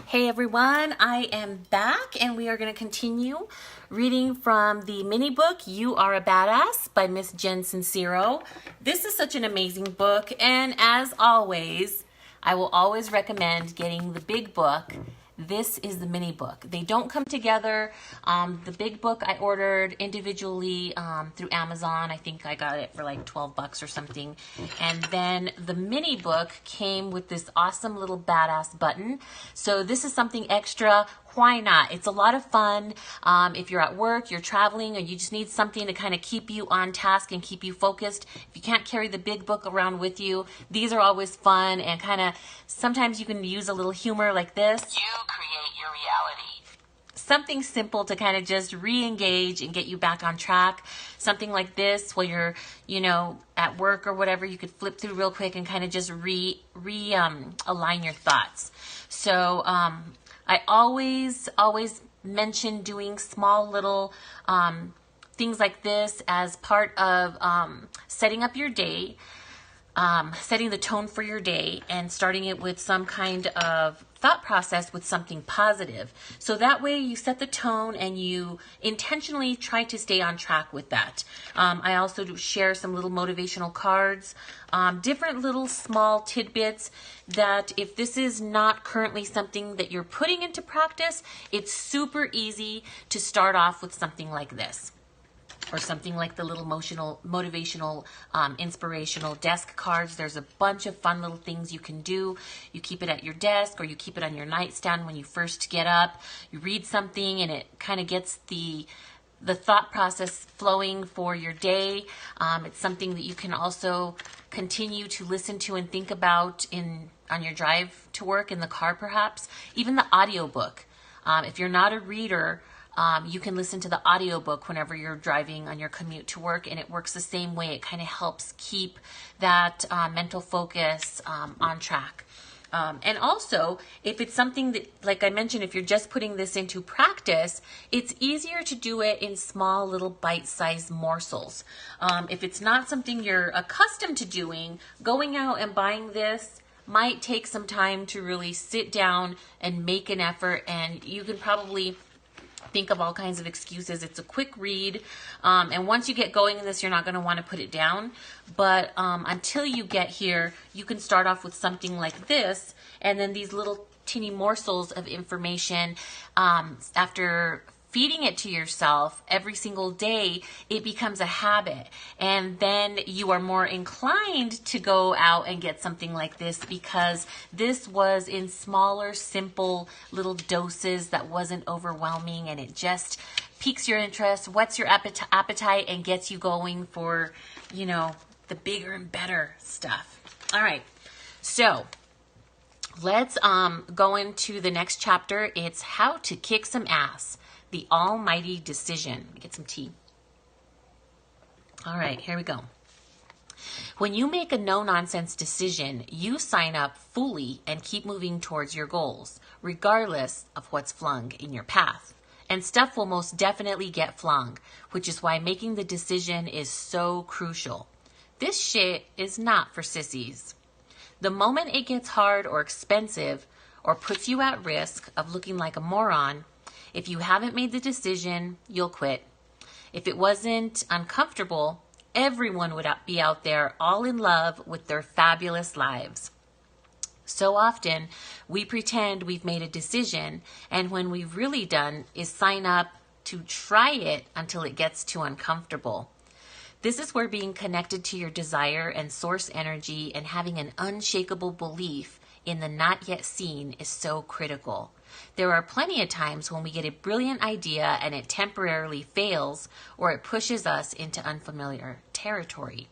Hey everyone, I am back and we are going to continue reading from the mini book You Are a Badass by Miss Jen Sincero. This is such an amazing book, and as always, I will always recommend getting the big book. This is the mini book. They don't come together. The big book I ordered individually through Amazon. I think I got it for like 12 bucks or something. And then the mini book came with this awesome little badass button. So this is something extra. Why not? It's a lot of fun. If you're at work, you're traveling, or you just need something to kind of keep you on task and keep you focused. If you can't carry the big book around with you, these are always fun, and kind of sometimes you can use a little humor like this. You create your reality. Something simple to kind of just re-engage and get you back on track. Something like this while you're, at work or whatever, you could flip through real quick and kind of just align your thoughts. So, I always mention doing small little things like this as part of setting up your day, setting the tone for your day, and starting it with some kind of thought process with something positive. So that way you set the tone and you intentionally try to stay on track with that. I also do share some little motivational cards, different little small tidbits that if this is not currently something that you're putting into practice, it's super easy to start off with something like this. Or something like the little motivational, inspirational desk cards. There's a bunch of fun little things you can do. You keep it at your desk, or you keep it on your nightstand when you first get up. You read something and it kind of gets the thought process flowing for your day. It's something that you can also continue to listen to and think about on your drive to work, in the car perhaps. Even the audiobook. If you're not a reader, you can listen to the audiobook whenever you're driving on your commute to work, and it works the same way. It kind of helps keep that mental focus on track. And also, if it's something that, like I mentioned, if you're just putting this into practice, it's easier to do it in small little bite-sized morsels. If it's not something you're accustomed to doing, going out and buying this might take some time to really sit down and make an effort, and you can probably think of all kinds of excuses. It's a quick read, and once you get going in this, you're not going to want to put it down. But until you get here, you can start off with something like this, and then these little teeny morsels of information. After feeding it to yourself every single day, it becomes a habit. And then you are more inclined to go out and get something like this, because this was in smaller, simple little doses that wasn't overwhelming, and it just piques your interest, whets your appetite, and gets you going for, the bigger and better stuff. All right. So let's go into the next chapter. It's How to Kick Some Ass. The Almighty Decision. Let me get some tea. All right, here we go. When you make a no-nonsense decision, you sign up fully and keep moving towards your goals, regardless of what's flung in your path. And stuff will most definitely get flung, which is why making the decision is so crucial. This shit is not for sissies. The moment it gets hard or expensive, or puts you at risk of looking like a moron, if you haven't made the decision, you'll quit. If it wasn't uncomfortable, everyone would be out there all in love with their fabulous lives. So often, we pretend we've made a decision, and when we've really done is sign up to try it until it gets too uncomfortable. This is where being connected to your desire and source energy and having an unshakable belief in the not yet seen is so critical. There are plenty of times when we get a brilliant idea and it temporarily fails, or it pushes us into unfamiliar territory.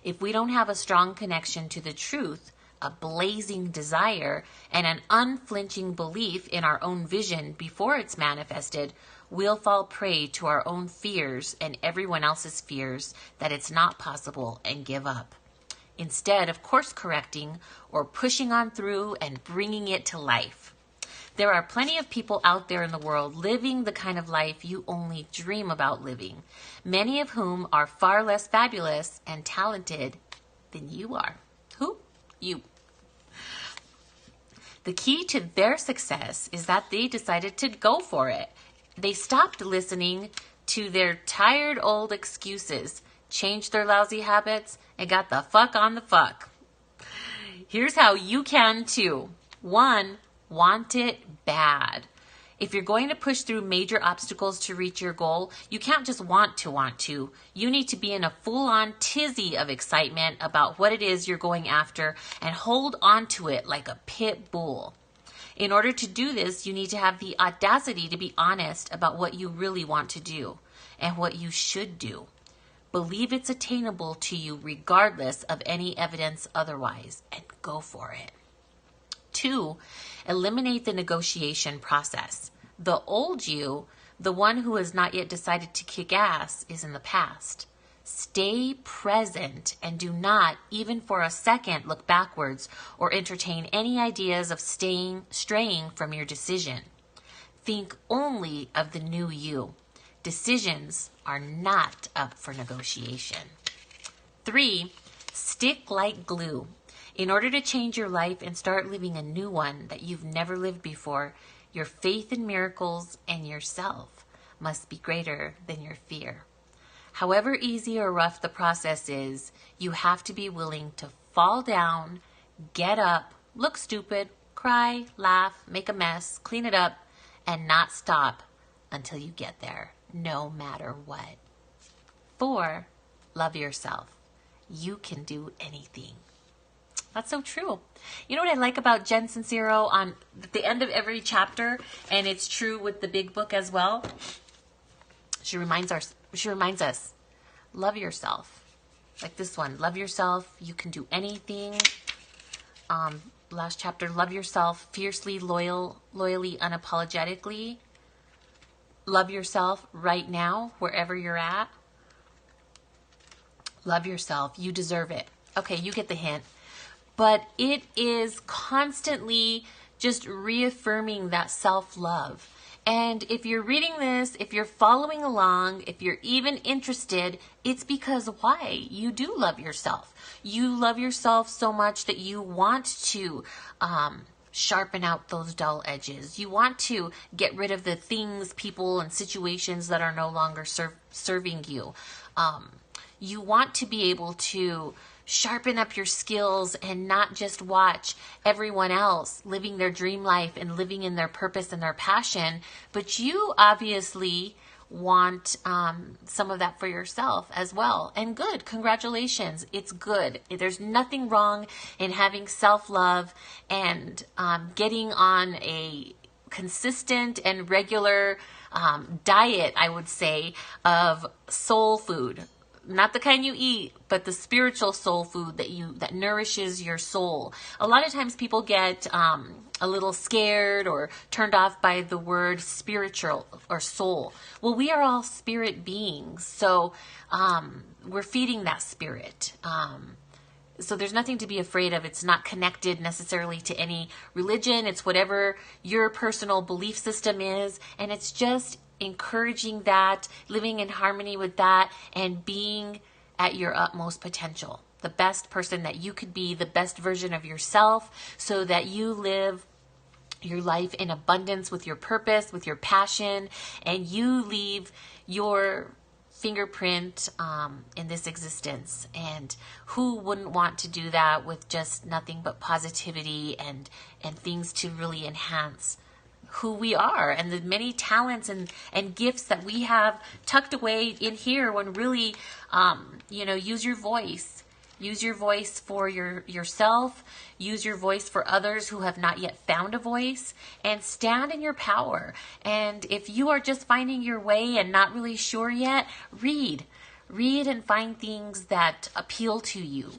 If we don't have a strong connection to the truth, a blazing desire, and an unflinching belief in our own vision before it's manifested, we'll fall prey to our own fears and everyone else's fears that it's not possible and give up, instead of course correcting or pushing on through and bringing it to life. There are plenty of people out there in the world living the kind of life you only dream about living, many of whom are far less fabulous and talented than you are. Who? You. The key to their success is that they decided to go for it. They stopped listening to their tired old excuses, changed their lousy habits, and got the fuck on the fuck. Here's how you can too. 1, want it bad. If you're going to push through major obstacles to reach your goal, you can't just want to. You need to be in a full-on tizzy of excitement about what it is you're going after and hold on to it like a pit bull. In order to do this, you need to have the audacity to be honest about what you really want to do and what you should do. Believe it's attainable to you regardless of any evidence otherwise, and go for it. 2, eliminate the negotiation process. The old you, the one who has not yet decided to kick ass, is in the past. Stay present and do not, even for a second, look backwards or entertain any ideas of straying from your decision. Think only of the new you. Decisions are not up for negotiation. 3, stick like glue. In order to change your life and start living a new one that you've never lived before, your faith in miracles and yourself must be greater than your fear. However easy or rough the process is, you have to be willing to fall down, get up, look stupid, cry, laugh, make a mess, clean it up, and not stop until you get there, no matter what. 4, love yourself. You can do anything. That's so true. You know what I like about Jen Sincero on the end of every chapter, and it's true with the big book as well? She reminds us, love yourself. Like this one, love yourself. You can do anything. Last chapter, love yourself fiercely, loyally, unapologetically. Love yourself right now, wherever you're at. Love yourself. You deserve it. Okay, you get the hint. But it is constantly just reaffirming that self-love. And if you're reading this, if you're following along, if you're even interested, it's because why? You do love yourself. You love yourself so much that you want to sharpen out those dull edges. You want to get rid of the things, people, and situations that are no longer serving you. You want to be able to sharpen up your skills and not just watch everyone else living their dream life and living in their purpose and their passion, but you obviously want some of that for yourself as well. And good, congratulations, it's good. There's nothing wrong in having self-love and getting on a consistent and regular diet, I would say, of soul food. Not the kind you eat, but the spiritual soul food that nourishes your soul. A lot of times people get a little scared or turned off by the word spiritual or soul. Well, we are all spirit beings, so we're feeding that spirit. So there's nothing to be afraid of. It's not connected necessarily to any religion. It's whatever your personal belief system is, and it's just encouraging that, living in harmony with that, and being at your utmost potential. The best person that you could be, the best version of yourself, so that you live your life in abundance with your purpose, with your passion, and you leave your fingerprint in this existence. And who wouldn't want to do that with just nothing but positivity and things to really enhance who we are and the many talents and gifts that we have tucked away in here, when really, use your voice. Use your voice for yourself. Use your voice for others who have not yet found a voice, and stand in your power. And if you are just finding your way and not really sure yet, read and find things that appeal to you.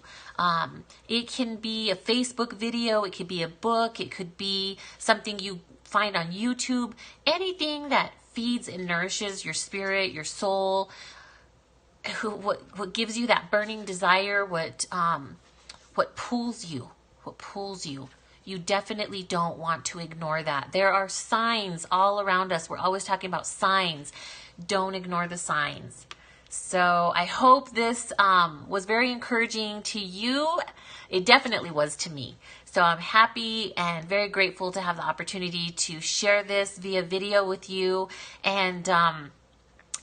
It can be a Facebook video. It could be a book. It could be something you find on YouTube. Anything that feeds and nourishes your spirit, your soul, what gives you that burning desire, what pulls you. You definitely don't want to ignore that. There are signs all around us. We're always talking about signs. Don't ignore the signs. So I hope this was very encouraging to you. It definitely was to me. So I'm happy and very grateful to have the opportunity to share this via video with you. And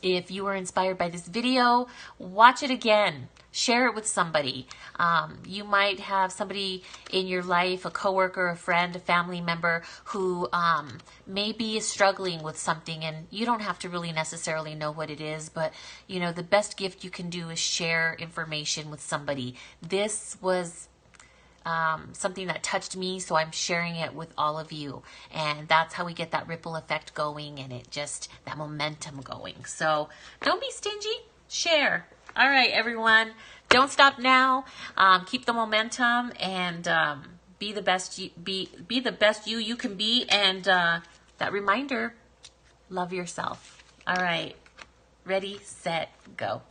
if you were inspired by this video, watch it again. Share it with somebody. You might have somebody in your life, a coworker, a friend, a family member who maybe is struggling with something, and you don't have to really necessarily know what it is, but you know, the best gift you can do is share information with somebody. This was something that touched me, so I'm sharing it with all of you, and that's how we get that ripple effect going, and it just, that momentum going. So don't be stingy, share. All right, everyone, don't stop now. Keep the momentum, and be the best you can be. And that reminder, love yourself. All right, ready, set, go.